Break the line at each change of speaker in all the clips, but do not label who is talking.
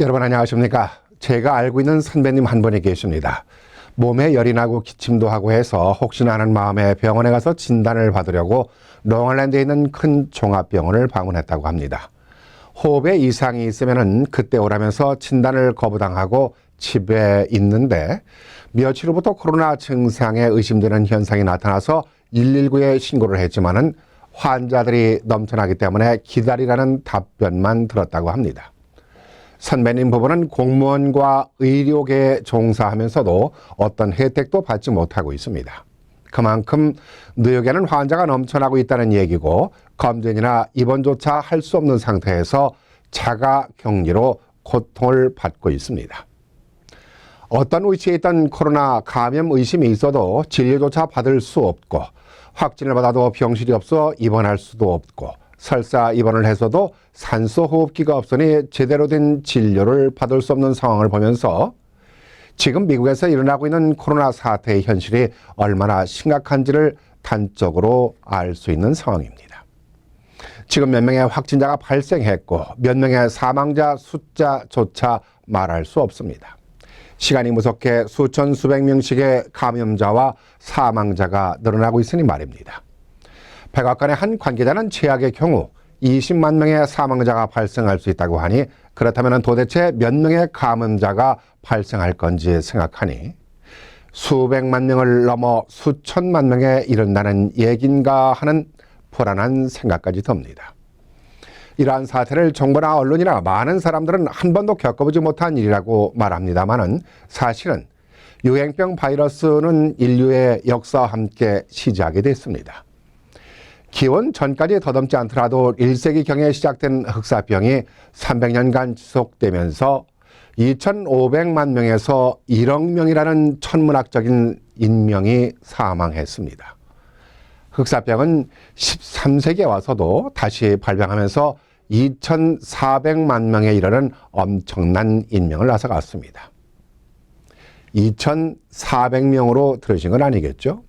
여러분 안녕하십니까? 제가 알고 있는 선배님 한 분이 계십니다. 몸에 열이 나고 기침도 하고 해서 혹시나 하는 마음에 병원에 가서 진단을 받으려고 롱아일랜드에 있는 큰 종합병원을 방문했다고 합니다. 호흡에 이상이 있으면 그때 오라면서 진단을 거부당하고 집에 있는데 며칠 후부터 코로나 증상에 의심되는 현상이 나타나서 119에 신고를 했지만은 환자들이 넘쳐나기 때문에 기다리라는 답변만 들었다고 합니다. 선배님 부부는 공무원과 의료계에 종사하면서도 어떤 혜택도 받지 못하고 있습니다. 그만큼 뉴욕에는 환자가 넘쳐나고 있다는 얘기고 검진이나 입원조차 할 수 없는 상태에서 자가격리로 고통을 받고 있습니다. 어떤 위치에 있던 코로나 감염 의심이 있어도 진료조차 받을 수 없고 확진을 받아도 병실이 없어 입원할 수도 없고 설사 입원을 해서도 산소호흡기가 없으니 제대로 된 진료를 받을 수 없는 상황을 보면서 지금 미국에서 일어나고 있는 코로나 사태의 현실이 얼마나 심각한지를 단적으로 알 수 있는 상황입니다. 지금 몇 명의 확진자가 발생했고 몇 명의 사망자 숫자조차 말할 수 없습니다. 시간이 무섭게 수천 수백 명씩의 감염자와 사망자가 늘어나고 있으니 말입니다. 백악관의 한 관계자는 최악의 경우 20만 명의 사망자가 발생할 수 있다고 하니 그렇다면 도대체 몇 명의 감염자가 발생할 건지 생각하니 수백만 명을 넘어 수천만 명에 이른다는 얘긴가 하는 불안한 생각까지 듭니다. 이러한 사태를 정부나 언론이나 많은 사람들은 한 번도 겪어보지 못한 일이라고 말합니다마는 사실은 유행병 바이러스는 인류의 역사와 함께 시작이 됐습니다. 기원 전까지 더듬지 않더라도 1세기경에 시작된 흑사병이 300년간 지속되면서 2,500만 명에서 1억 명이라는 천문학적인 인명이 사망했습니다. 흑사병은 13세기에 와서도 다시 발병하면서 2,400만 명에 이르는 엄청난 인명을 앗아갔습니다. 2,400명으로 들으신 건 아니겠죠?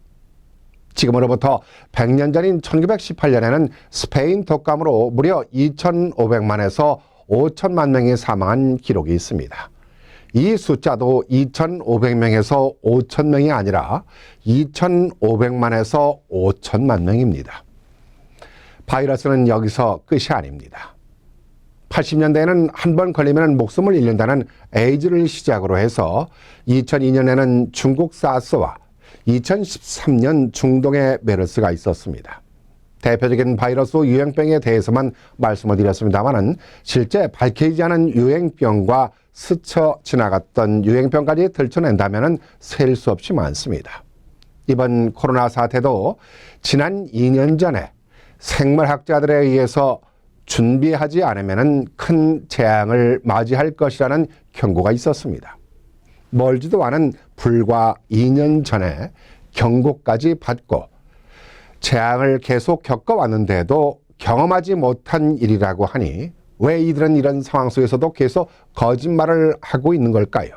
지금으로부터 100년 전인 1918년에는 스페인 독감으로 무려 2,500만에서 5천만 명이 사망한 기록이 있습니다. 이 숫자도 2,500명에서 5,000명이 아니라 2,500만에서 5천만 명입니다. 바이러스는 여기서 끝이 아닙니다. 80년대에는 한 번 걸리면 목숨을 잃는다는 에이즈를 시작으로 해서 2002년에는 중국 사스와 2013년 중동의 메르스가 있었습니다. 대표적인 바이러스 유행병에 대해서만 말씀을 드렸습니다마는 실제 밝혀지지 않은 유행병과 스쳐 지나갔던 유행병까지 들춰낸다면 셀 수 없이 많습니다. 이번 코로나 사태도 지난 2년 전에 생물학자들에 의해서 준비하지 않으면 큰 재앙을 맞이할 것이라는 경고가 있었습니다. 멀지도 않은 불과 2년 전에 경고까지 받고 재앙을 계속 겪어왔는데도 경험하지 못한 일이라고 하니 왜 이들은 이런 상황 속에서도 계속 거짓말을 하고 있는 걸까요?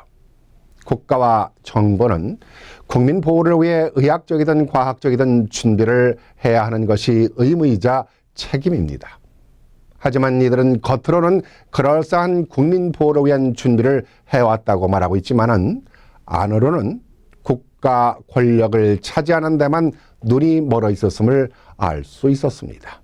국가와 정부는 국민 보호를 위해 의학적이든 과학적이든 준비를 해야 하는 것이 의무이자 책임입니다. 하지만 이들은 겉으로는 그럴싸한 국민 보호를 위한 준비를 해왔다고 말하고 있지만은 안으로는 국가 권력을 차지하는 데만 눈이 멀어 있었음을 알 수 있었습니다.